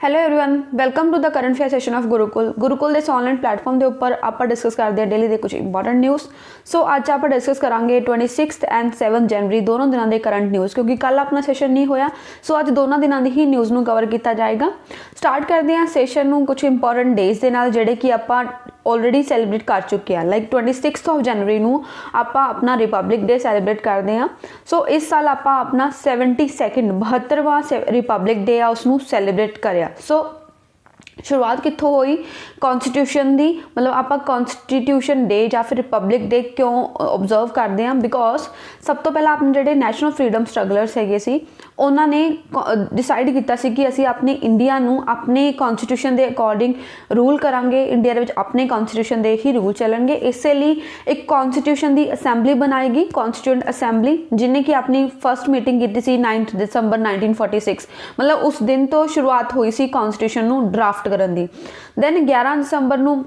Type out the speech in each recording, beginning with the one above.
Hello everyone, welcome to the current affair session of Gurukul इस online platform के उपर आप डिस्कस करते हैं डेली के कुछ इंपॉर्टेंट न्यूज़। सो अज आप डिस्कस करांगे 26 एंड 7 जनवरी दोनों दिनों के करंट न्यूज़, क्योंकि कल अपना सैशन नहीं होया। सो अज दोनों दिनों की ही न्यूज़ को कवर किया जाएगा। स्टार्ट करते हैं सैशन में कुछ इंपॉर्टेंट डेज के नाल जिहड़े कि आप ऑलरेडी सैलीब्रेट कर चुके हैं। लाइक 26 ऑफ जनवरी को आप अपना रिपब्लिक डे सैलीब्रेट करते हैं। सो इस साल आप अपना 72वां रिपब्लिक डे आ उसनू सैलीब्रेट कराया। सो शुरुआत कितों हुई कॉन्स्टिट्यूशन की, मतलब आप कॉन्स्टिट्यूशन डे या फिर रिपब्लिक डे क्यों ऑबजर्व करते हैं? बिकॉज सब तो पहला अपने जो नैशनल फ्रीडम स्ट्रगलर्स है उन्होंने डिसाइड किया कि असी अपने इंडिया नू अपने कॉन्स्टिट्यूशन के अकॉर्डिंग रूल करांगे। इंडिया के अपने कॉन्स्टिट्यूशन के ही रूल चलणगे। इसलिए एक कॉन्स्टिट्यूशन की असैंबली बनाएगी, कॉन्स्टिट्यूएंट असैंबली, जिन्हें कि अपनी फर्स्ट मीटिंग की थी 9 दिसंबर 1946। मतलब उस दिन तो शुरुआत हुई सी कॉन्स्टिट्यूशन ड्राफ्ट करन दी। दैन 11 दिसंबर नू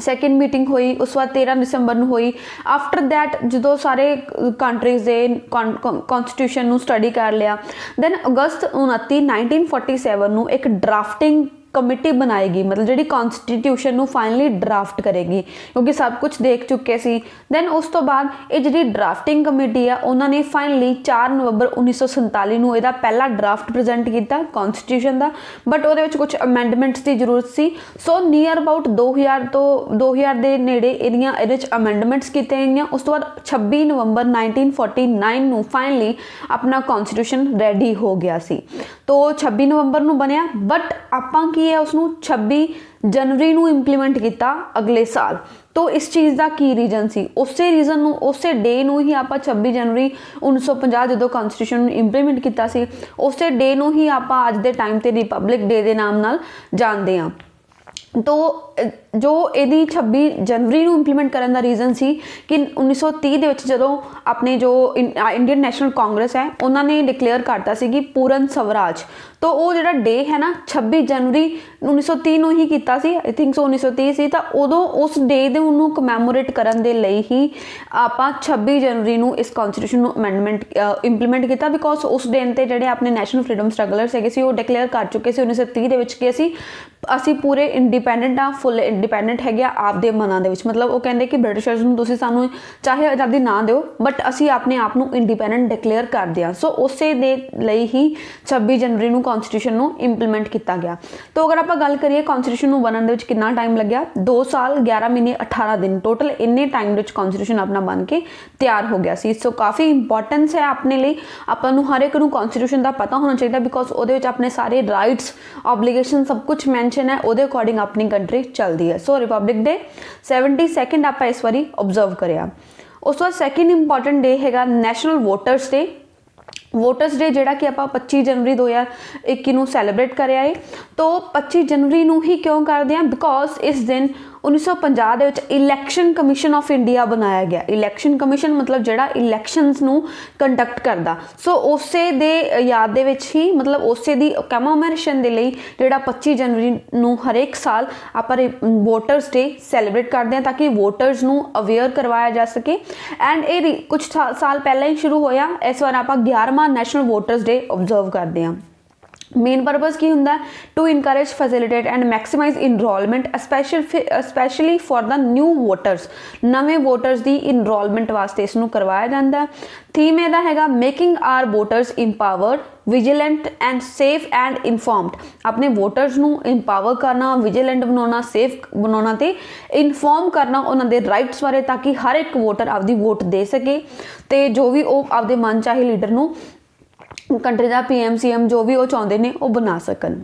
सैकेंड मीटिंग हुई, उस बाद 13 दिसंबर हुई। आफ्टर दैट जो सारे कंट्रीज के कॉन्स्टिट्यूशन स्टडी कर लिया, दैन अगस्त 29 1947 नू एक ड्राफ्टिंग कमेटी बनाएगी, मतलब जी कॉन्स्टिट्यूशन फाइनली ड्राफ्ट करेगी, क्योंकि सब कुछ देख चुके सी। दैन उस तो बाद ये जी ड्राफ्टिंग कमेटी है उन्होंने फाइनली 4 नवंबर 1947 को यदा पहला ड्राफ्ट प्रेजेंट किया कॉन्स्टिट्यूशन का, बट वो कुछ अमेंडमेंट्स की जरूरत सी। सो नियर अबाउट 2000 तो 2000 के नेड़े अमेंडमेंट्स की गई। उस तो बाद 26 नवंबर 1949 को फाइनली अपना कॉन्स्टिट्यूशन रेडी हो गया सी। तो 26 नवंबर को बनया, बट आपां की है उसनू 26 जनवरी को इंप्लीमेंट किया अगले साल। तो इस चीज़ का की रीजन सी, उस रीजन उस डे को ही आप 26 जनवरी 1950 जो कॉन्स्टिट्यूशन इंप्लीमेंट किया उस डे को ही आप अज के टाइम पर रिपब्लिक डे के नाम नाल जानते हैं। तो जो यदि 26 जनवरी को इंप्लीमेंट करने का रीजन सी कि 1930 जो अपने जो इंडियन नैशनल कांग्रेस है उन्होंने डिक्लेयर करता सी कि पूर्ण स्वराज। तो वो जो डे है ना 26 जनवरी 1930 को ही किया सी, आई थिंक सो 1930 सी। तो उदों उस डे दे उन्होंने कमैमोरेट करने के लिए ही आप 26 जनवरी को इस कॉन्स्टिट्यूशन अमेंडमेंट इंप्लीमेंट किया। बिकॉज उस दिन ते जोड़े अपने नैशनल फ्रीडम स्ट्रगलर्स है वो डिक्लेयर कर चुके थे 1930 कि असी पूरे इंडिपेंडेंट हाँ, फुल इंडिपेंडेंट है आपके मनां दे विच। मतलब वो कहते कि ब्रिटिशर्स नूं तुसीं सानूं चाहे आज़ादी ना दो, बट असी अपने आप को इंडिपेंडेंट डिक्लेयर कर दिया। सो उस दे लई ही 26 जनवरी को कॉन्स्टिट्यूशन को इंप्लीमेंट किया गया। तो अगर आप गल करिए कॉन्स्टिट्यूशन को बनने में कितना टाइम लग्या, 2 साल 11 महीने 18 दिन टोटल इन्ने टाइम में कॉन्स्टिट्यूशन अपना बन के तैयार हो गया सी। सो काफ़ी इंपॉर्टेंस है अपने लिए, आपको हर एक को कॉन्स्टिट्यूशन का पता होना चाहिए, बिकॉज वो अपने सारे राइट्स ऑब्लीगेशन सब कुछ मैंशन है, वो अकॉर्डिंग अपनी कंट्री चलती है। सो रिपब्लिक डे 72 आप इस बारी ऑब्जर्व करिया। उस बाद सैकेंड इंपॉर्टेंट डे है national voters day. Voters day जोड़ा कि आप 25 जनवरी 2021 सैलीब्रेट कराया है। तो 25 जनवरी को ही क्यों करते हैं? बिकॉज इस दिन 1950 के इलैक्शन कमीशन ऑफ इंडिया बनाया गया। इलैक्शन कमीशन मतलब जोड़ा इलैक्शनस नू कंडक्ट करता। सो उस दे याद दे विच ही, मतलब उस दी कमैमोरेशन के लिए जोड़ा 25 जनवरी को हरेक साल आप वोटर्स डे सैलीब्रेट करते हैं, ताकि वोटर्स नू अवेयर करवाया जा सके। एंड ये कुछ साल पहले ही शुरू होया, इस बार आप 11वां नैशनल वोटर्स डे ऑब्जर्व करते हैं। मेन पर्पज़ की होंगे to encourage facilitate and maximise enrolment specially for the new voters. नवे वोटर्स की इनरोलमेंट वास्ते इसनों करवाया जाता है। थीम यदा है making our voters empowered vigilant and safe and informed. अपने वोटर्स नू इंपावर करना, विजिलेंट बनाना, सेफ बनाना ते इनफॉर्म करना उन्होंने राइट्स बारे, ताकि हर एक वोटर आपकी वोट दे सके तो जो भी वो आपके मन चाहे लीडर नू कंट्री का PM CM जो भी वो चाहते हैं वो बना सकन।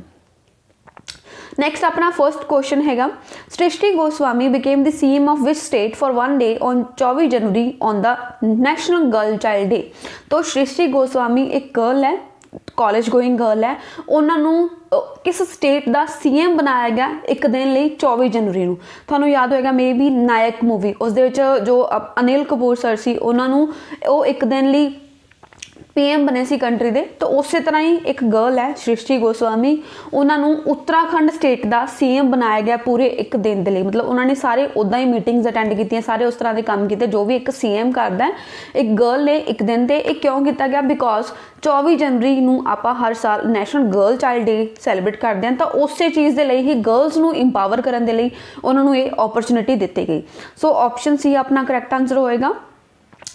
नैक्सट अपना फर्स्ट क्वेश्चन है Srishti Goswami became the CM of which state for 1 day on 24 January on the national girl child day. तो सृष्टि गोस्वामी एक गर्ल है, कॉलेज गोइंग गर्ल है, उन्होंने किस स्टेट का CM बनाया गया एक दिन लिए 24 जनवरी को? थानू याद होएगा मे बी नायक मूवी, उस जो अनिल कपूर सर सी उन्होंने वो एक दिन लिए PM बने सी कंट्री दे। तो उस तरह ही एक गर्ल है सृष्टि गोस्वामी, उन्होंने उत्तराखंड स्टेट का CM बनाया गया पूरे एक दिन के लिए। मतलब उन्होंने सारे उदा ही मीटिंग्स अटेंड की, सारे उस तरह के काम किए जो भी एक CM करता है एक गर्ल ने एक दिन से। एक क्यों किया गया, बिकॉज 24 जनवरी नूं आपां हर साल national girl child day celebrate करते हैं, तो उस चीज़ के लिए ही गर्ल्स नूं इंपावर करने के लिए उन्होंने ये अपॉर्चुनिटी दी गई। सो ऑप्शन सी अपना करैक्ट आंसर होएगा।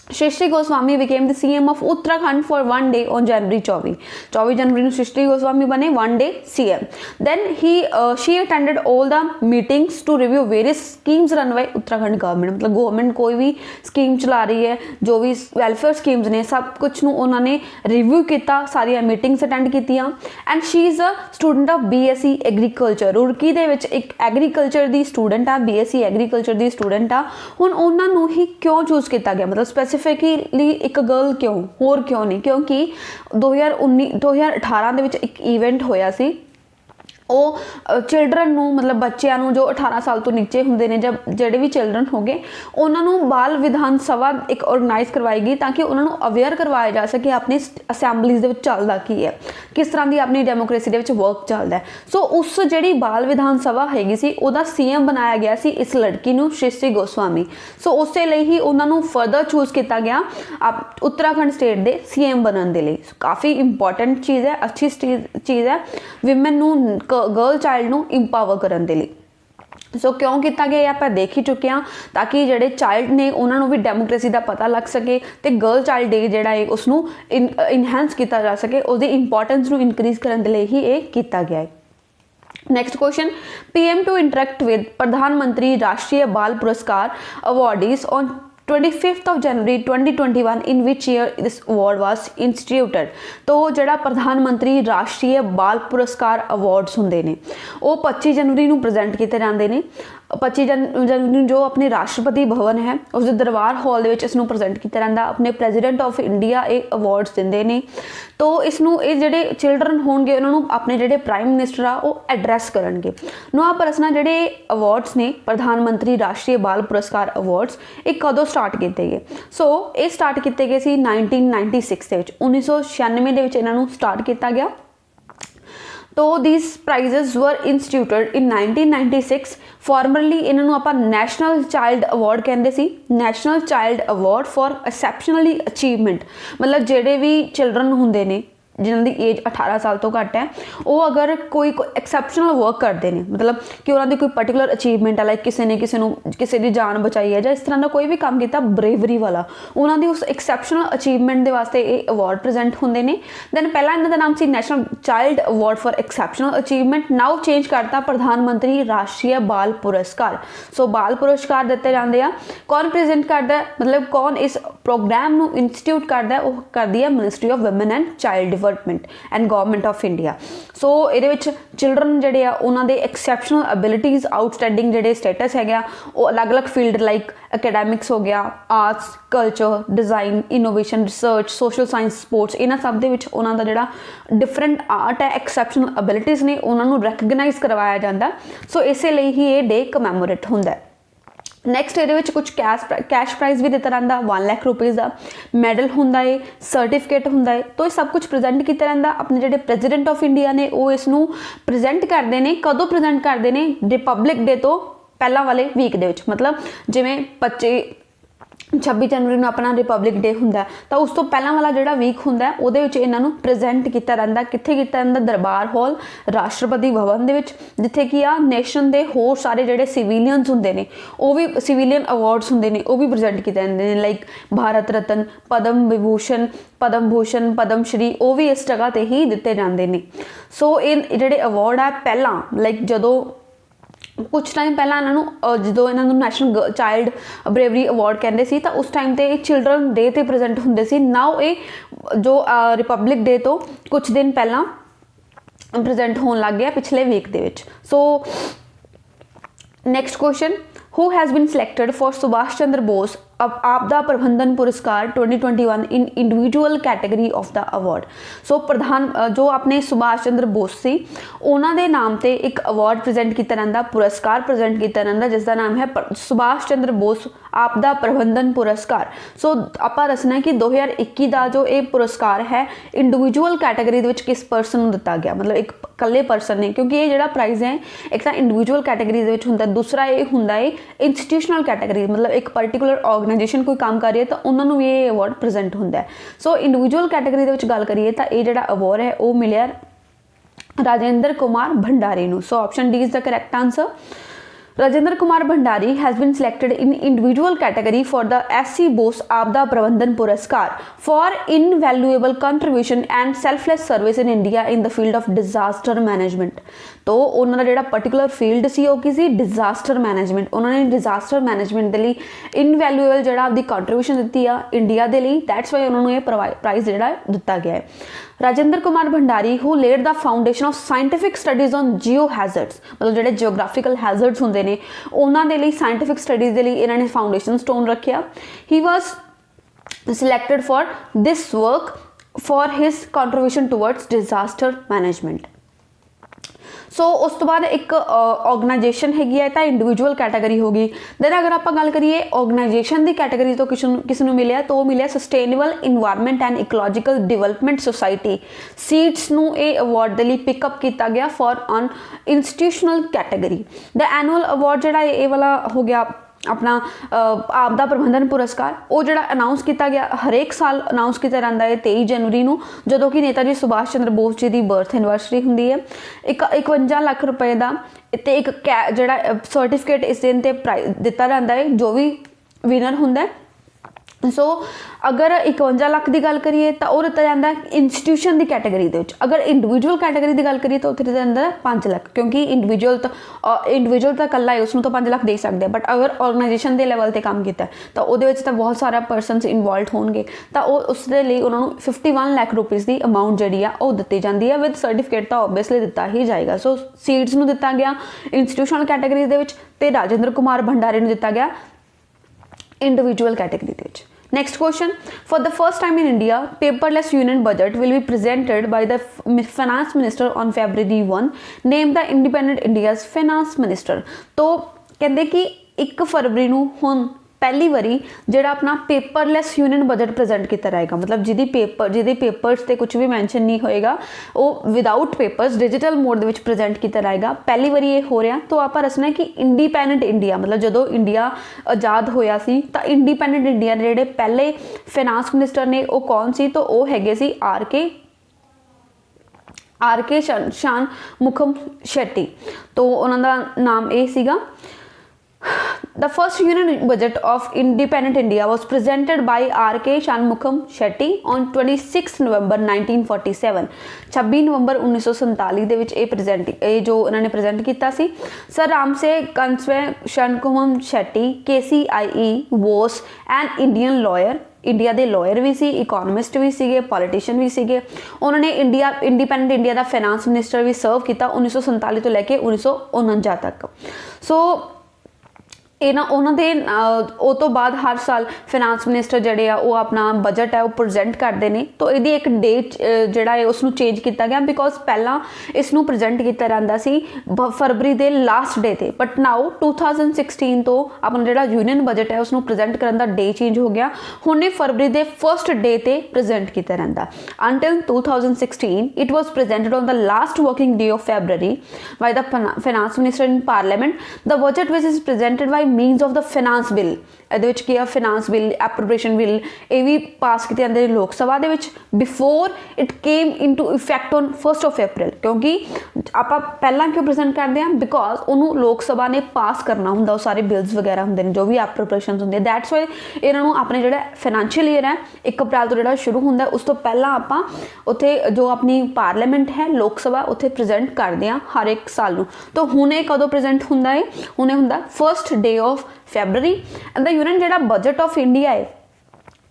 Srishti Goswami became the CM of Uttarakhand for 1 day on January 24 जनवरी को सृष्टि गोस्वामी बने 1 day CM। Then she attended all the meetings to review various schemes run by Uttarakhand government. मतलब गवर्नमेंट कोई भी स्कीम चला रही है, जो भी वैलफेयर स्कीम्स ने सब कुछ उन्होंने रिव्यू किया, सारिया मीटिंग्स अटेंड कीतियां। And she is a student of BSc agriculture. Roorkee दे विच एक एग्रीकल्चर की स्टूडेंट आ, BSc एग्रीकल्चर की स्टूडेंट आ। हुण उन्होंने ही क्यों चूज़ किया गया, मतलब स्पैसीफिकली एक गर्ल क्यों, होर क्यों नहीं, क्योंकि 2018 ਦੇ ਵਿੱਚ एक इवेंट होया सी। ਉਹ चिल्ड्रन ਨੂੰ मतलब ਬੱਚਿਆਂ ਨੂੰ जो 18 साल तो नीचे ਹੁੰਦੇ ਨੇ, जब ਜਿਹੜੇ भी चिल्ड्रन हो गए ਉਹਨਾਂ ਨੂੰ ਬਾਲ ਵਿਧਾਨ ਸਭਾ ਇੱਕ ਆਰਗੇਨਾਈਜ਼ ਕਰਵਾਈ ਗਈ ਤਾਂ ਕਿ ਉਹਨਾਂ ਨੂੰ ਅਵੇਅਰ ਕਰਵਾਇਆ ਜਾ ਸਕੇ ਆਪਣੀ ਅਸੈਂਬਲੀਜ਼ ਦੇ ਵਿੱਚ ਚੱਲਦਾ ਕੀ ਹੈ, ਕਿਸ ਤਰ੍ਹਾਂ ਦੀ ਆਪਣੀ ਡੈਮੋਕ੍ਰੇਸੀ ਦੇ ਵਿੱਚ ਵਰਕ ਚੱਲਦਾ ਹੈ। ਸੋ ਉਸ ਜਿਹੜੀ ਬਾਲ ਵਿਧਾਨ ਸਭਾ ਹੈਗੀ ਸੀ ਉਹਦਾ CM ਬਣਾਇਆ ਗਿਆ ਸੀ ਇਸ ਲੜਕੀ ਨੂੰ, ਸ੍ਰਿਸ਼ਟੀ ਗੋਸਵਾਮੀ। ਸੋ ਉਸੇ ਲਈ ਹੀ ਉਹਨਾਂ ਨੂੰ ਫਰਦਰ ਚੂਜ਼ ਕੀਤਾ ਗਿਆ ਉੱਤਰਾਖੰਡ ਸਟੇਟ ਦੇ CM ਬਣਨ ਦੇ ਲਈ। ਕਾਫੀ ਇੰਪੋਰਟੈਂਟ ਚੀਜ਼ ਹੈ, ਅੱਛੀ ਚੀਜ਼ ਹੈ ਵਿਮਨ ਨੂੰ, गर्ल चाइल्ड ਨੂੰ ਇੰਪਾਵਰ ਕਰਨ ਦੇ ਲਈ। सो क्यों किया गया आप देख ही चुके हैं, ताकि जोड़े चाइल्ड ने उन्होंने भी डेमोक्रेसी का पता लग सके तो गर्ल चाइल्ड डे जोड़ा है उसनों इनहेंस किया जा सके, उसकी इंपोर्टेंस नूं इनक्रीज करने के लिए ही ये किया गया है। Next question, PM to interact with प्रधानमंत्री राष्ट्रीय बाल पुरस्कार awardees on 25th of January 2021 in which year this award was instituted। तो जोड़ा प्रधानमंत्री राष्ट्रीय बाल पुरस्कार अवार्ड्स होंगे ने वो 25 जनवरी को प्रजेंट किए जाते हैं। 25 जनवरी जो अपने राष्ट्रपति भवन है उस दरबार हॉल इसनों प्रजेंट किया जाता, अपने प्रेजिडेंट ऑफ इंडिया ये अवार्ड्स देंगे ने। तो इसनों ये जोड़े चिल्ड्रन होंगे उन्होंने अपने जोड़े प्राइम मिनिस्टर आ वो एड्रैस करेंगे। नो परसना जोड़े अवार्ड्स ने प्रधानमंत्री राष्ट्रीय बाल पुरस्कार अवार्ड्स ये कदों स्टार्ट किए गए। सो ये स्टार्ट किए गए 1996 के 1996 के इन्हों स्टार्ट किया गया। तो these prizes were instituted in 1996। Formerly इन्हों आप नैशनल चाइल्ड अवार्ड कहते सी, national child award for exceptionally achievement. मतलब जोड़े भी चिल्ड्रन होंगे ने जिन्हों की एज 18 साल तो घट है, वो अगर कोई एक्सैप्शनल वर्क करते हैं, मतलब कि उन्होंने कोई पर्टिकुलर अचीवमेंट है, लाइक किसी ने किसी की जान बचाई है, इस तरह का कोई भी काम किया ब्रेवरी वाला, उन्होंने उस एक्सैप्शनल अचीवमेंट के वास्ते ये अवार्ड प्रेजेंट होंगे ने। दैन पहला इन्हों का नाम से national child award for exceptional achievement, now change करता प्रधानमंत्री राष्ट्रीय बाल पुरस्कार। सो बाल पुरस्कार दिते जाते हैं, कौन प्रेजेंट करता है, मतलब कौन इस प्रोग्राम को इंस्टीट्यूट करता है, वो करती है ministry of women and child development and government of India. So ये चिल्ड्रन जोड़े आ उन्होंने एक्सैप्शनल एबिलिटीज़ आउटस्टैंडिंग जोड़े स्टेटस है वो अलग अलग फील्ड लाइक एकेडैमिक्स हो गया, arts, culture, design, innovation, research, social science, sports, इन्होंने सब के उन्होंने जोड़ा डिफरेंट आर्ट है, एक्सैप्शनल एबिलिटीज़ ने उन्होंने रैकगनाइज करवाया जाता। सो इस ही ये डे कमैमोरेट होंदा है। नैक्सट ये कुछ कैश प्राइज़ भी दिता रहा, 1 लाख रुपीज़ का मैडल होंदा है, सर्टिफिकेट होंदा है। तो ये सब कुछ प्रेजेंट किया रहा। अपने जोड़े प्रेजिडेंट ऑफ इंडिया ने वो इसनों प्रेजेंट करते हैं, कदों प्रेजेंट करते हैं, रिपब्लिक डे तो पहला वाले वीक दे विच, मतलब जिमें 26 जनवरी को अपना रिपब्लिक डे होंदा तो उस तो पहला वाला जोड़ा वीक होंदा उहदे विच इन्हां प्रेजेंट किया रहा। कित्थे किया रहा, दरबार हॉल राष्ट्रपति भवन दे विच, जिथे कि आ नेशन के होर सारे जोड़े सिविलियंस होंदे ने वो भी सिविलियन अवार्ड्स होंदे ने वो भी प्रेजेंट किए जाते हैं, लाइक भारत रत्न, पद्म विभूषण, पद्म भूषण, पद्म श्री, वो भी इस जगह पर ही दिते जाते हैं। सो ये जोड़े अवार्ड है पहला लाइक जदों कुछ टाइम पहला इन्हों जो इन्हों नैशनल चाइल्ड ब्रेवरी अवार्ड कहते सी तो उस टाइम ते चिल्ड्रन डे ते प्रेजेंट होंदे सी। नाउ ये जो रिपब्लिक डे तो कुछ दिन पहला प्रेजेंट होने लग गया पिछले वीक दे विच। So next question, who has been selected for Subhash Chandra Bose Aapda Prabandhan Puraskar 2021 in individual category of the award. So प्रधान जो अपने सुभाष चंद्र बोस से उन्होंने नाम से एक अवार्ड प्रेजेंट किया रहा, पुरस्कार प्रेजेंट किया रहा, जिसका नाम है सुभाष चंद्र बोस आपदा प्रबंधन पुरस्कार। सो आप दसना है कि 2021 का जो ये पुरस्कार है इंडिविजुअल कैटेगरी किस परसन को दिता गया, मतलब एक कल्ले परसन ने, क्योंकि ये जो प्राइज़ है एक तो इंडिविजुअल कैटेगरी होंगे, दूसरा ये होंगे इंस्टीट्यूशनल कैटेगरी, मतलब एक पर्टिकुलर ऑर्गेनाइजेशन कोई काम कर रही है तो उन्होंने भी ये अवार्ड प्रेजेंट होंगे। सो इंडिविजुअल कैटेगरी गल करिए तो ये जो अवार्ड है वो मिले राजेंद्र कुमार भंडारी नूं। सो option D is the correct answer. Rajendra Kumar Bhandari has been selected in individual category for the SC Bose Aapda Prabandhan Puraskar for invaluable contribution and selfless service in India in the field of disaster management। तो उन्होंने जो particular field सी की सी disaster management, उन्होंने disaster management के लिए invaluable जो आपकी contribution दी आ India के लिए, दैट्स वाई उन्होंने ये प्राइज़ जो दिता गया है। Rajendra Kumar Bhandari who led the foundation of scientific studies on geo hazards, मतलब जो जियोग्राफिकल हैजर्ड्स होंगे ने उन्होंने साइंटिफिक स्टडीज़ के लिए इन्होंने फाउंडेशन स्टोन रखा। He was selected for this work for his contribution towards disaster management. So उस तो बाद एक ऑर्गेनाइजेशन हैगी है तो इंडिविजुअल कैटेगरी होगी। दैन अगर आप गल करिए ऑर्गेनाइजेशन की कैटेगरी तो किसी को मिले तो मिले sustainable environment and ecological development society seeds नूं ये अवार्ड के लिए पिकअप किया गया for on institutional category. The annual award जोड़ा ये वाला हो गया अपना आपदा प्रबंधन पुरस्कार, वो जो अनाउंस किया गया हरेक साल अनाउंस किया जाता है 23 जनवरी को, जो कि नेता जी सुभाष चंद्र बोस जी की बर्थ एनिवर्सरी होंगी है। 51 लाख रुपए का एक जोड़ा सर्टिफिकेट इस दिन से प्राइज दिता जाता है जो भी विनर होंगे। सो अगर 51 लाख की गल करिए तो वह दिता जाता है इंस्टीट्यूशन की कैटेगरी के। अगर इंडिविजुअल कैटेगरी की गल करिए तो उत्थे दिता जाता है 5 लाख, क्योंकि इंडिविजुअल तो कला है उसमें तो 5 लाख दे सकते हैं, बट अगर ऑर्गेनाइजेशन के लैवल पर काम किया तो वो तो बहुत सारा परसनस इनवॉल्व होंगे तो उसके लिए उन्होंने 51 लाख रुपीज़ की अमाउंट जी दी जाती है विद सर्टिफिकेट तो ऑबवियसली दिता ही जाएगा। सो सीड्स में दिता गया इंस्टीट्यूशनल कैटेगरी के, राजेंद्र कुमार भंडारी को दिता गया इंडिविजुअल कैटेगरी के। Next question, for the first time in India paperless union budget will be presented by the finance minister on February 1, name the independent India's finance minister. तो कहते कि 1 फरवरी को हुण पहली बारी जोड़ा अपना पेपरलैस यूनियन बजट प्रेजेंट किया जाएगा, मतलब जिहदे पेपर्स से कुछ भी मैंशन नहीं होएगा, वो विदाउट पेपर्स डिजिटल मोड में प्रेजेंट किया जाएगा। पहली बारी ये हो रहा। तो आप दसना कि इंडिपेंडेंट इंडिया, मतलब जो इंडिया आज़ाद होया सी तो इंडिपेंडेंट इंडिया के जोड़े पहले फाइनेंस मिनिस्टर ने वो कौन सी, तो वो हैगे सी आर के शानमुखम शेट्टी। तो उन्होंने नाम ये सीगा। The first union budget of independent India was presented by R.K. Shanmugam Shetty on 26 November 1947। 26 नवंबर 1947 ये जो उन्होंने प्रेजेंट किया सी। सर राम से कंसवे Shanmugam Shetty KCIE was an Indian lawyer, India के लॉयर भी सी, इकोनॉमिस्ट भी सीगे, पॉलिटिशियन भी सीगे। उन्होंने इंडिपेंडेंट इंडिया का फाइनेंस मिनिस्टर भी सर्व किया 1947 तो लैके 1949 तक। सो उन्होंने तो बाद हर साल फाइनेंस मिनिस्टर जोड़े वो अपना बजट है वो प्रेजेंट करते हैं। तो ये एक डेट जोड़ा है उसनू चेंज किया गया, बिकॉज पहला इसनू प्रेजेंट किया जाता सी फरवरी के लास्ट डे थे, बट नाउ 2016 तो अपना जोड़ा यूनियन बजट है उसनू प्रेजेंट करने का डे चेंज हो गया, हुणे फरवरी के फर्स्ट डे ते प्रेजेंट किया जाता। Until 2016 it was presented on the last working day of February by the finance minister in parliament. The budget which is presented by मीनस of the finance bill, ये finance bill appropriation bill ये भी पास किए जाते हैं लोक सभा के before it came into effect on 1 अप्रैल। क्योंकि आप पहला क्यों प्रेजेंट करते हैं, बिकॉज उन्होंने लोक सभा ने पास करना होंगे, वो सारे बिल्स वगैरह होंगे जो भी एप्रोप्रिएशन होंगे। दैट्स वाई इन्हों अपने जो फाइनेंशियल ईयर है 1 अप्रैल तो जो शुरू होंगे उस तो पहला आप उत्थे जो अपनी पार्लियामेंट है लोक सभा उत्थे प्रेजेंट करते हैं हर एक साल। तो हुणे कदों प्रेजेंट होंगे है, हुणे होंगे first day of February। And the union जो बजट ऑफ इंडिया है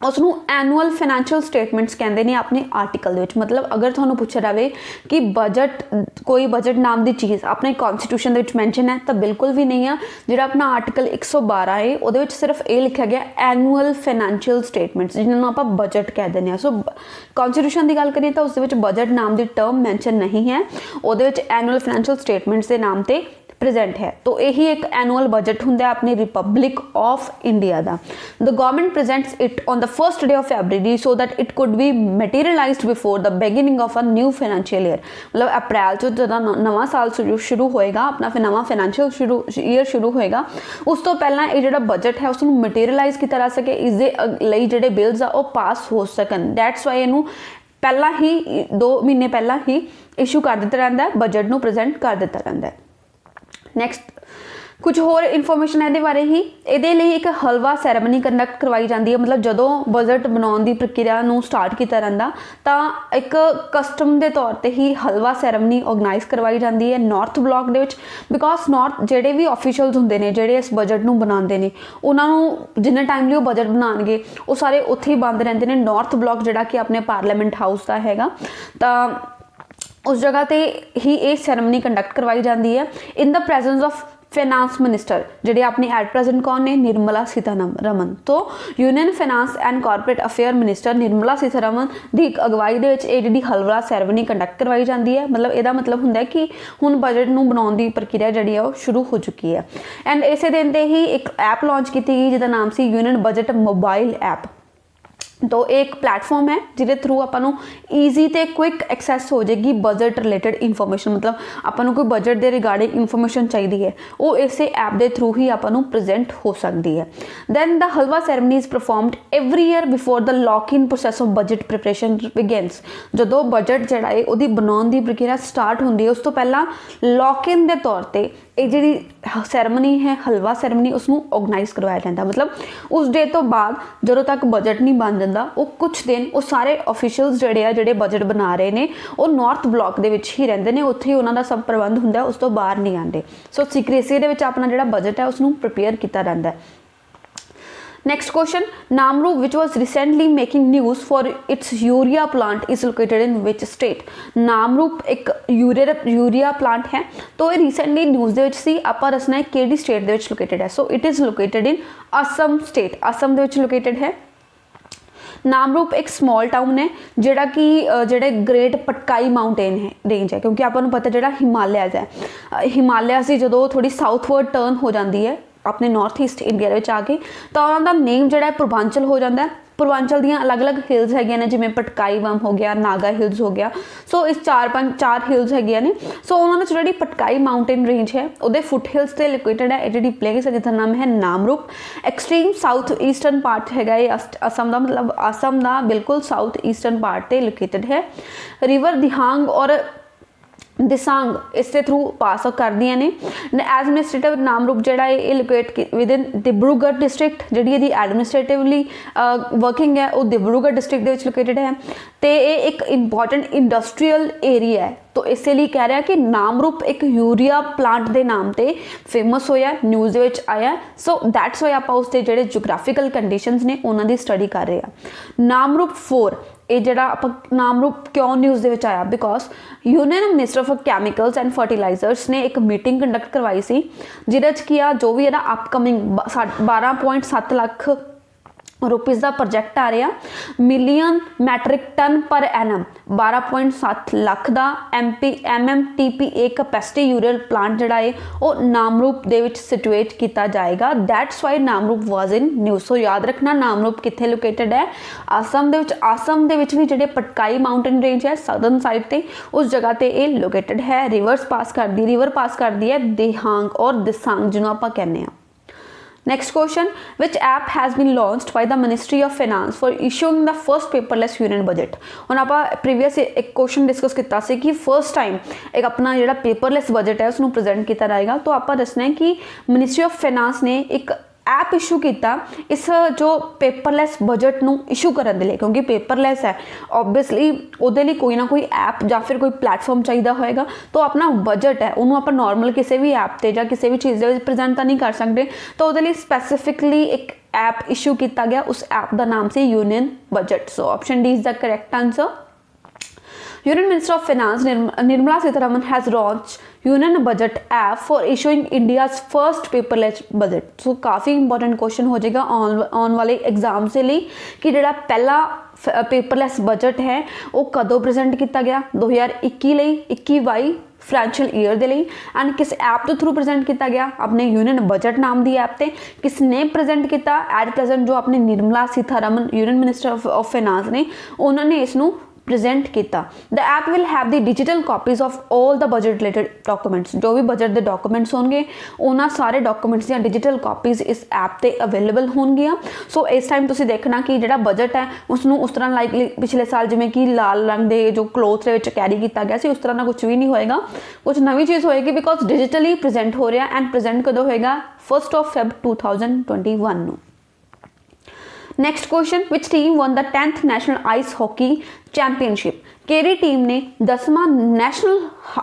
उसनू एनुअल फाइनैंशियल स्टेटमेंट्स कहते हैं अपने आर्टिकल दे विच। मतलब अगर तुहानूं पूछा जाए कि बजट कोई बजट नाम की चीज़ अपने कॉन्स्टिट्यूशन दे विच मैंशन है तो बिल्कुल भी नहीं है। जिहड़ा अपना आर्टिकल 112 है उहदे विच सिर्फ ये लिखा गया एनुअल फाइनैंशियल स्टेटमेंट्स जिन्होंने आप बजट कह दें। सो कॉन्स्टिट्यूशन की गल करिए तो उस बजट नाम की टर्म मैंशन नहीं है, उहदे विच एनुअल फाइनैंशियल स्टेटमेंट्स के नाम से प्रेजेंट है। तो यही एक एनुअल बजट हुंदा अपनी रिपब्लिक ऑफ इंडिया का। The government presents it on the first day of February so that it could be materialized before the beginning of a new financial year. मतलब अप्रैल जो नवा साल शुरू होएगा, अपना फिर नवा फाइनैंशियल ईयर शुरू होएगा, उस तो पहला ये जो बजट है उसको मटीरियलाइज किया जा सके, इसके जोड़े बिल्स आ पास हो सकन। दैट्स वाई इनू पहला ही 2 महीने पहला ही इशू कर दिता रहता है, बजट नू प्रेजेंट कर दिता रहता है। नैक्सट कुछ होर इन्फॉर्मेशन है बारे ही, ये एक हलवा सैरेमनी कंडक्ट करवाई जाती है। मतलब जो बजट बनाने की प्रक्रिया नू स्टार्ट किया रहा तो एक कस्टम के तौर पर ही हलवा सैरेमनी ऑर्गेनाइज करवाई जाती है नॉर्थ ब्लॉक के। बिकॉज नॉर्थ जोड़े भी ऑफिशियल्स होंगे ने जोड़े इस बजट नू बनाते हैं, उन्होंने जिन्ने टाइम लिए बजट बनाएंगे वो सारे उत्थे ही बंद रहते हैं। नॉर्थ ब्लॉक जोड़ा कि अपने पार्लीमेंट हाउस का हैगा तो उस जगह ते ही ये सैरेमनी कंडक्ट करवाई जाती है in the presence of finance minister जिहड़े अपने एट प्रेजेंट कौन ने, निर्मला सीतारमन। तो union finance and corporate affair minister Nirmala Sitharaman की अगवाई दे विच ये जिहड़ी हलवा सैरेमनी कंडक्ट करवाई जाती है। मतलब यदा मतलब हुंदा है कि हुण बजट नूं बनाउण दी प्रक्रिया जिहड़ी है वो शुरू हो चुकी है। एंड इसे दिन ते ही एक ऐप लॉन्च की गई जिसका नाम सी यूनियन बजट मोबाइल ऐप। तो एक प्लेटफॉर्म है जिहदे थ्रू आपां ईजी तो क्विक एक्सैस हो जाएगी बजट रिलेटेड इन्फॉर्मेशन। मतलब आपां कोई बजट के रिगार्डिंग इन्फॉर्मेशन चाहिए है वो इस ऐप के थ्रू ही आपां प्रेजेंट हो सकती है। Then the halwa ceremony is performed every year before the lock in process of budget preparation begins. जो बजट जड़ा है वो बनाने की प्रक्रिया स्टार्ट होंगी है उस तो पहला लॉक इन के तौर पर ये जी सैरेमनी है हलवा सैरेमनी उसनू ऑर्गेनाइज करवाया जाता। मतलब उस डे तो बाद जो तक बजट नहीं बन जाता वो कुछ दिन वो सारे ऑफिशियल्स जोड़े बजट बना रहे हैं वो नॉर्थ ब्लॉक के ही रहते हैं, उत्थे ही उन्होंने सब प्रबंध होंगे, उस तो बाहर नहीं आते। सो सीक्रेसी के अपना जो बजट है उसनू प्रिपेयर किया जाता है। Next question, Namrup which was recently making news for its urea plant is located in which state. Namrup एक यूरिया प्लांट है तो ये रिसेंटली न्यूज़ सी आप दसना है कि स्टेट के लोकेटेड है। So it is located in Assam state, Assam के लोकेटेड है। नामरूप एक स्मॉल टाउन है जोड़ा कि जोड़े ग्रेट पटकाई माउंटेन है रेंज है, क्योंकि आपको पता जो हिमालयस है, हिमालयस की जो थोड़ी साउथवर्ड टर्न हो जाती है अपने नॉर्थ ईस्ट इंडिया में आके तो उन्होंने नेम जोड़ा पूर्वांचल हो जाता है। पूर्वांचल दी अलग अलग हिल्स है ने, जिमें पटकाई वम हो गया, नागा हिल्स हो गया। सो इस चार हिल्स है ने। सो उन्होंने जी पटकाई माउंटेन रेंज है वो फुट हिल्स से लोकेटेड है जी प्लेस है जिसका नाम है Namrup. Extreme south eastern part है असम का, मतलब असम का बिल्कुल साउथ ईस्टर्न पार्ट से लोकेटेड है। रिवर दिहांग और दिसांग इसके थ्रू पास कर दी ने। एडमिनिस्ट्रेटिव नामरूप जोड़ा ये locate within Dibrugarh district जी एडमिनिस्ट्रेटिवली वर्किंग है वो डिब्रूगढ़ डिस्ट्रिक्ट लोकेटेड है। तो ये एक इंपॉर्टेंट इंडस्ट्रीयल एरिया है तो इसलिए कह रहा है कि नामरूप एक यूरिया प्लांट के नाम से फेमस होया, न्यूज़ में आया। सो दैट्स वाई आप उसके जोड़े जोग्राफिकल कंडीशंस ने उन्होंने स्टडी कर रहे हैं। नामरूप 4 ये जरा आप नामरूप क्यों न्यूज़ के आया, because union minister for chemicals and fertilisers ने एक मीटिंग कंडक्ट करवाई सी जिहदे किया जो भी है अपकमिंग 12.7 लाख रुपीज़ का प्रोजैक्ट आ रहा, million metric tonne per annum 12.7 lakh का MMTPA कैपेसिटी यूरियल प्लांट जोड़ा है वो नामरूप के सिचुएट किया जाएगा। That's why Namrup was in news. So याद रखना नामरूप कितने लोकेटेड है, आसम के भी जोड़े पटकाई माउंटेन रेंज है सदर्न साइड से उस जगह पर ये लोकेटेड है। रिवर पास कर दी है दिहांग और दिसांग जिन्होंने आप कहने हैं। Next question, which app has been launched by the Ministry of Finance for issuing the first paperless union budget। और आप प्रीवियस एक क्वेश्चन डिस्कस किया से कि फर्स्ट टाइम एक अपना जो पेपरलैस बजट है उसको प्रेजेंट किया जाएगा। तो आप दसना है कि मिनिस्ट्री ऑफ फाइनेंस ने एक ਐਪ ਇਸ਼ੂ ਕੀਤਾ ਇਸ ਜੋ ਪੇਪਰਲੈਸ ਬਜਟ ਨੂੰ ਇਸ਼ੂ ਕਰਨ ਦੇ ਲਈ, ਕਿਉਂਕਿ ਪੇਪਰਲੈਸ ਹੈ ਓਬਵੀਅਸਲੀ ਉਹਦੇ ਲਈ ਕੋਈ ਨਾ ਕੋਈ ਐਪ ਜਾਂ ਫਿਰ ਕੋਈ ਪਲੈਟਫਾਰਮ ਚਾਹੀਦਾ ਹੋਏਗਾ। ਤਾਂ ਆਪਣਾ ਬਜਟ ਹੈ ਉਹਨੂੰ ਆਪਾਂ ਨੋਰਮਲ ਕਿਸੇ ਵੀ ਐਪ ਤੇ ਜਾਂ ਕਿਸੇ ਵੀ ਚੀਜ਼ ਦੇ ਵਿੱਚ ਪ੍ਰੈਜ਼ੈਂਟ ਤਾਂ ਨਹੀਂ ਕਰ ਸਕਦੇ, ਤਾਂ ਉਹਦੇ ਲਈ ਸਪੈਸੀਫਿਕਲੀ ਇੱਕ ਐਪ ਇਸ਼ੂ ਕੀਤਾ ਗਿਆ, ਉਸ ਐਪ ਦਾ ਨਾਮ ਸੀ union budget. So option D is the correct answer. Union Minister of Finance Nirmala Sitharaman has launched union budget app for issuing India's first paperless budget. So काफ़ी important question हो जाएगा आने वाले एग्जाम से लिए कि जो पहला पेपरलैस बजट है वो कदों प्रेजेंट किया गया 2021-22 फाइनैंशियल ईयर के लिए एंड किस ऐप के थ्रू प्रेजेंट किया गया अपने यूनियन बजट नाम की ऐप से किसने प्रेजेंट किया एट प्रेजेंट जो अपने Nirmala Sitharaman union minister of finance ने उन्होंने इसनों प्रेजेंट किया। The app will have the digital copies of all the budget related documents, जो भी बजट के डॉक्यूमेंट्स होंगे उन्होंने सारे डॉक्यूमेंट्स दी डिजिटल कॉपीज इस ऐप पे अवेलेबल होंगियां। सो इस टाइम तुसीं देखना कि जो बजट है उसनों उस तरह लाइकली पिछले साल जिमें कि लाल रंग के जो क्लोथ कैरी किया गया सी उस तरह का कुछ भी नहीं होएगा, कुछ नवी चीज़ होएगी बिकॉज डिजिटली प्रेजेंट हो रहा एंड प्रेजेंट कदों होएगा 1 February 2021 नूं। Next question, which team won the 10th national ice hockey championship? केरी टीम ने 10वां नेशनल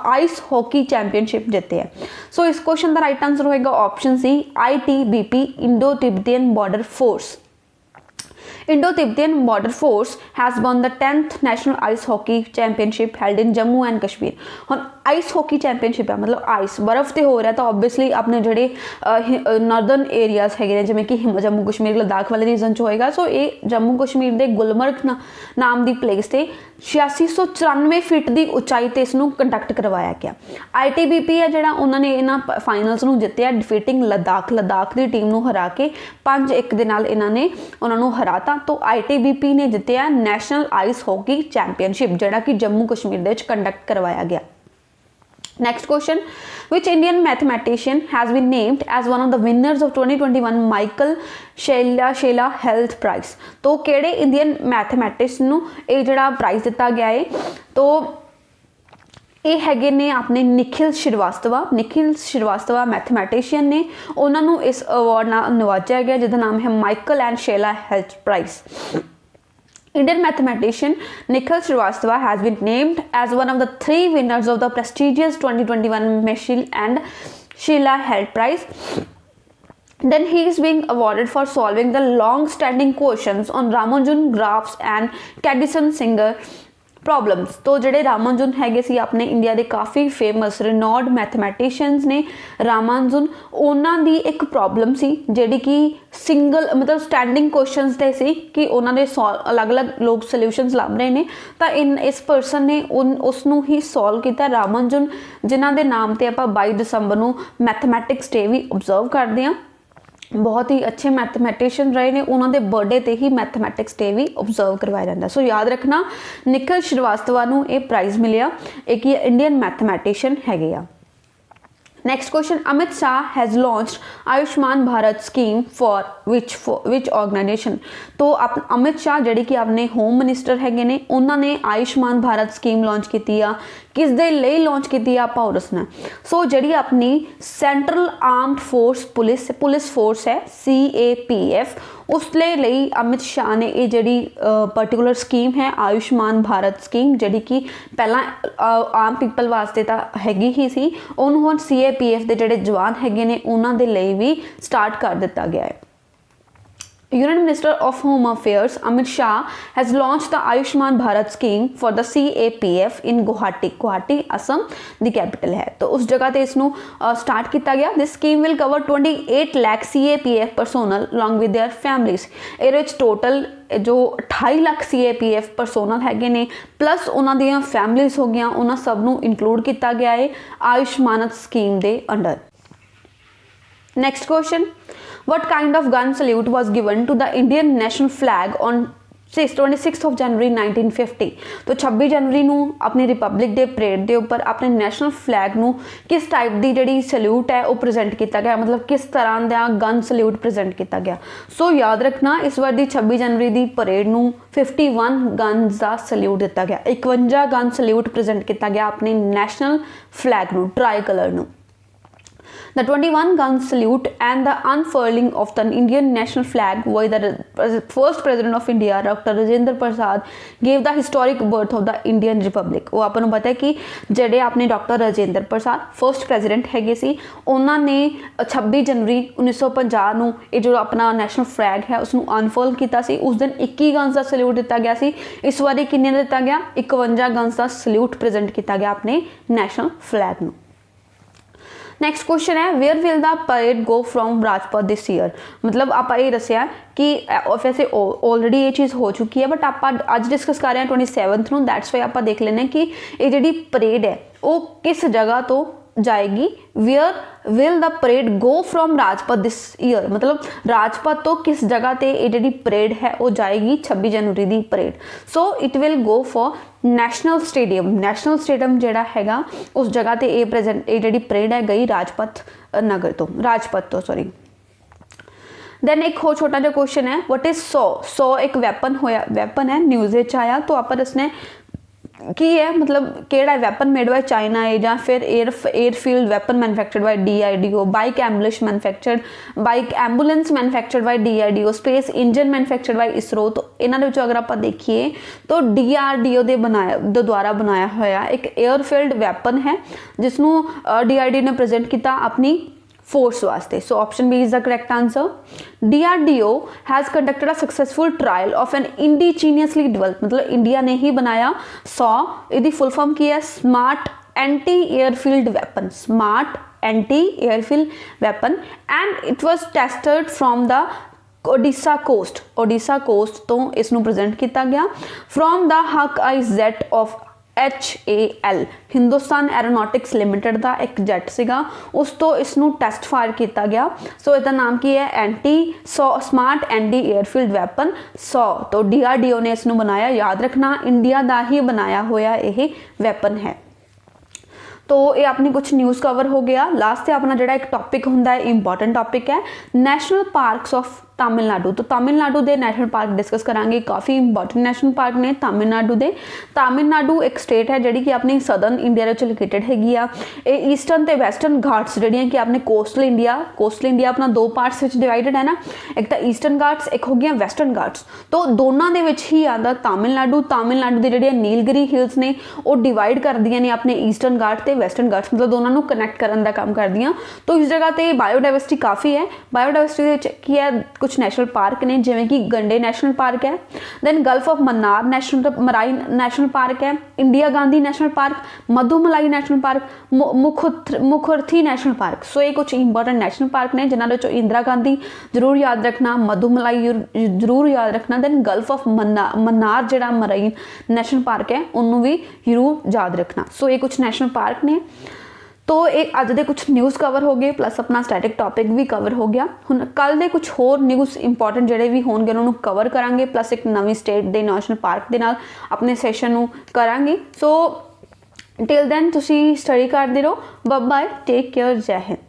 आइस हॉकी चैंपियनशिप जीते है। सो इस क्वेश्चन का राइट आंसर होएगा option C ITBP Indo Tibetan Border Force. Indo-Tibetan Border Force has won the 10th National Ice Hockey Championship held in Jammu and Kashmir। ਹੁਣ ice hockey championship है मतलब ice बर्फ ते हो रहा तो ऑब्वियसली अपने जोड़े नॉर्दर्न एरियाज है जिमें कि जम्मू कश्मीर लद्दाख वाले रीजन च होएगा। सो ये जम्मू कश्मीर के गुलमर्ग नाम की प्लेस से 8694 फीट की उचाई से इसनों कंडक्ट करवाया गया। ITBP है जोड़ा उन्होंने इन्होंने फाइनल्स में जितया डिफीटिंग लद्दाख की टीम को हरा के 5-1 के नाल इन्होंने उन्होंने हराता। तो ITBP ने जितया नैशनल आइस हॉकी चैंपियनशिप जोड़ा कि जम्मू कश्मीर कंडक्ट करवाया गया। Next question, which Indian mathematician has been named as one of the winners of 2021 Michael Sheila Health Prize? तो केड़े इंडियन मैथमैटिक्स नूं ये जड़ा प्राइज दिता गया है? तो ये हैगे ने अपने निखिल श्रीवास्तव मैथमैटिशियन ने उन्होंने इस अवार्ड नाल नवाजा गया जिसका नाम है Michael and Sheila Held prize. Indian mathematician Nikhil Srivastava has been named as one of the 3 winners of the prestigious 2021 Michael and Sheila Health Prize. Then he is being awarded for solving the long-standing questions on Ramanujan graphs and Cadison-Singer problems. तो जोड़े रामानुजन हैगे सी अपने India के काफ़ी famous renowned मैथमैटिशियंस ने रामानुजन उन्हों की एक प्रॉब्लम सी जिहड़ी कि सिंगल मतलब स्टैंडिंग क्वेश्चनस ते सी कि उन्होंने अलग अलग लोग सोल्यूशनस लभ रहे हैं तो इस परसन ने उसनों ही सॉल्व किया। रामानुजन जिन्हों के नाम से आप 22 दिसंबर को मैथमैटिक्स डे भी ऑब्जर्व करते हैं, बहुत ही अच्छे मैथमैटिशियन रहे ने, उन्होंने बर्थडे ते ही मैथमैटिक्स डे भी ऑब्जर्व करवाया जाता है। सो याद रखना निखिल श्रीवास्तव को यह प्राइज़ मिलिया, एक इंडियन मैथमैटिशियन है। Next question, Amit Shah has launched Ayushman Bharat scheme for which organisation? तो अमित शाह जिहड़े कि अपने होम मिनिस्टर हैगे ने उन्होंने आयुष्मान भारत स्कीम लॉन्च की आ, किस दे लिए लॉन्च की आप और दसना। सो जिहड़ी अपनी central armed force police force है CAPF उसले लिए अमित शाह ने ये जिहड़ी पर्टिकुलर स्कीम है आयुष्मान भारत स्कीम जिहड़ी कि पहला आम पीपल वास्ते तो हैगी ही सी, उन्होंने हुण CAPF के जिहड़े जवान हैगे ने उन्हां दे लिए भी स्टार्ट कर दिता गया है। Union Minister of Home Affairs Amit Shah has launched the Ayushman Bharat scheme for the CAPF in Guwahati, Assam, the capital है। तो उस जगह ते इसनों स्टार्ट किया गया। This scheme will cover 28 lakh CAPF personnel along with their families। ये total जो 28 lakh CAPF personnel हैगे ने प्लस उन्हां दियां फैमिलीज हो गया उन्हां सब नूं इंक्लूड किया गया है Ayushman scheme they under. Next question, what kind of gun salute was given to the Indian national flag on 26 January 1950? तो 26 जनवरी नूं अपनी रिपब्लिक डे परेड के उपर अपने नैशनल फ्लैग नूं किस टाइप की जिहड़ी सल्यूट है वो प्रेजेंट किया गया, मतलब किस तरह का गन सल्यूट प्रेजेंट किया गया। सो याद रखना इस बार की 26 जनवरी की परेड नूं 51 गन्स का सल्यूट दिता गया, 51 गन सल्यूट प्रेजेंट किया गया अपने नैशनल फ्लैग नूं ट्राई कलर नूं। The 21 gun salute and the unfurling of the Indian national flag by the first president of India Dr. Rajendra Prasad gave the historic birth of the Indian Republic। वो आपको पता है कि ਜਿਹੜੇ ਆਪਣੇ doctor Rajendra ਪ੍ਰਸਾਦ first president ਹੈਗੇ ਸੀ, ਉਹਨਾਂ ਨੇ 26 ਜਨਵਰੀ 1950 ਨੂੰ ਇਹ ਜੋ ਆਪਣਾ ਨੈਸ਼ਨਲ ਫਲੈਗ ਹੈ ਉਸ ਨੂੰ ਅਨਫੋਲਡ ਕੀਤਾ ਸੀ। ਉਸ ਦਿਨ 21 ਗਨਸ ਦਾ ਸਲੂਟ ਦਿੱਤਾ ਗਿਆ ਸੀ। ਇਸ ਵਾਰੀ ਕਿੰਨੇ ਦਾ ਦਿੱਤਾ ਗਿਆ? 51 ਗਨਸ ਦਾ ਸਲੂਟ ਪ੍ਰੈਜ਼ੈਂਟ ਕੀਤਾ ਗਿਆ ਆਪਣੇ ਨੈਸ਼ਨਲ ਫਲੈਗ ਨੂੰ। ਨੈਕਸਟ ਕੁਐਸਚਨ ਹੈ where will the parade go from Rajpath this year. ਮਤਲਬ ਆਪਾਂ ਇਹ ਦੱਸਿਆ ਕਿ ਵੈਸੇ ਆਲਰੇਡੀ ਇਹ ਚੀਜ਼ ਹੋ ਚੁੱਕੀ ਹੈ, ਬਟ ਆਪਾਂ ਅੱਜ ਡਿਸਕਸ ਕਰ ਰਹੇ ਹਾਂ 27 ਨੂੰ। ਦੈਟਸ ਵਾਈ ਆਪਾਂ ਦੇਖ ਲੈਂਦੇ ਕਿ ਇਹ ਜਿਹੜੀ ਪਰੇਡ ਹੈ ਉਹ ਕਿਸ ਜਗ੍ਹਾ ਤੋਂ ਜਾਏਗੀ। Where will the parade go from Rajpath this year, ਮਤਲਬ ਰਾਜਪਥ ਤੋਂ ਕਿਸ ਜਗ੍ਹਾ ਤੇ ਇਹ ਜਿਹੜੀ ਪਰੇਡ ਹੈ ਉਹ ਜਾਏਗੀ 26 ਜਨਵਰੀ ਦੀ parade. So it will go for national stadium. National stadium ਜਿਹੜਾ ਹੈਗਾ ਉਸ ਜਗ੍ਹਾ ਤੇ ਇਹ ਜਿਹੜੀ ਪਰੇਡ ਹੈ ਗਈ ਰਾਜਪਥ ਤੋਂ ਸੌਰੀ। ਦੈਨ ਇੱਕ ਹੋਰ ਛੋਟਾ ਜਿਹਾ ਕੁਐਸਚਨ ਹੈ ਵਟ ਇਜ਼ ਸੌ ਇੱਕ ਵੈਪਨ ਹੈ ਨਿਊਜ਼ ਵਿੱਚ ਆਇਆ। ਤਾਂ ਆਪਾਂ ਦੱਸਣਾ ਕੀ ਹੈ, ਮਤਲਬ ਕਿਹੜਾ ਵੈਪਨ ਮੇਡ ਬਾਈ ਚਾਈਨਾ ਹੈ ਜਾਂ ਫਿਰ 에ਅਰਫੀਲਡ ਵੈਪਨ ਮੈਨੂਫੈਕਚਰਡ ਬਾਈ DRDO, ਬਾਈਕ ਐਂਬੂਲੈਂਸ ਮੈਨੂਫੈਕਚਰਡ ਬਾਈ DRDO, ਸਪੇਸ ਇੰਜਨ ਮੈਨੂਫੈਕਚਰਡ ਬਾਈ ਇਸਰੋ। ਤਾਂ ਇਹਨਾਂ ਦੇ ਵਿੱਚੋਂ ਅਗਰ ਆਪਾਂ ਦੇਖੀਏ ਤਾਂ DRDO ਦੇ ਦੁਆਰਾ ਬਣਾਇਆ ਹੋਇਆ ਇੱਕ 에ਅਰਫੀਲਡ ਵੈਪਨ ਹੈ ਜਿਸ ਨੂੰ DRDO ਨੇ ਪ੍ਰੈਜ਼ੈਂਟ ਕੀਤਾ ਆਪਣੀ फोर्स वास्ते। So option B is the correct answer. DRDO has conducted a successful trial of an indigenously develop, मतलब इंडिया ने ही बनाया 100। इसकी फुल फॉर्म की है smart anti airfield weapon, smart anti airfield weapon, and it was tested from the Odisha coast तो इसनों present किया गया from the HAL of HAL Hindustan aeronautics limited का एक जैट सीगा, उस तो इसनों टेस्ट फायर किया गया। सो इसका नाम की है स्मार्ट एंटी एयरफील्ड वैपन 100। तो DRDO ने इसनों बनाया, याद रखना इंडिया का ही बनाया होया यह वैपन है। तो ये अपनी कुछ न्यूज़ कवर हो गया। लास्ट से अपना जोड़ा एक टॉपिक होंदा है इंपॉर्टेंट टॉपिक है नैशनल पार्क्स ऑफ तमिलनाडु। तो तमिलनाडु के नैशनल पार्क डिस्कस करांगे। काफ़ी इंपॉर्टेंट नैशनल पार्क ने तमिलनाडु के। तमिलनाडु एक स्टेट है जी कि अपनी सदर्न इंडिया लोकेटेड हैगी आ। ये ईस्टर्न तो वैसटर्न घाट्स जी कि अपने कोस्टल इंडिया अपना दो पार्ट्स में डिवाइडेड है ना, एक तो ईस्टर्न घाट्स एक हो गया वैसटर्न घाट्स। तो दोनों के ही आता तमिलनाडु की जी नीलगिरी हिल्स ने वो डिवाइड कर दिया ने अपने ईस्टर्न घाट तो वैसटर्न घाट्स, मतलब दोनों को कनैक्ट करने का काम कर दियाँ। तो इस जगह पर बायोडाइवर्सिटी काफ़ी है। बायोडाइवर्सिटी की है कुछ नैशनल पार्क ने जिमें कि गंडे नैशनल पार्क है, then gulf of Mannar marine national park है, Indira Gandhi national park, Mudumalai national park, Mukurthi national park. So ये कुछ इंपॉर्टेंट नैशनल पार्क ने जिन्होंने इंदिरा गांधी जरूर याद रखना, मधुमलाई जरूर याद रखना, दैन गल्फ ऑफ मन्नार जो मराइन नैशनल पार्क है उन्होंने भी जरूर याद रखना। सो ये कुछ नैशनल पार्क ने। तो ये अज दे कुछ न्यूज़ कवर हो गए प्लस अपना स्टैटिक टॉपिक भी कवर हो गया। हुण कल दे कुछ होर न्यूज़ इंपॉर्टेंट जोड़े भी होंगे उन्होंने कवर करांगे, प्लस एक नवी स्टेट के नैशनल पार्क के नाल अपने सैशन नूं करांगे। सो टिल दैन तुसी स्टडी करते रहो। बाय बाय, टेक केयर, जय हिंद।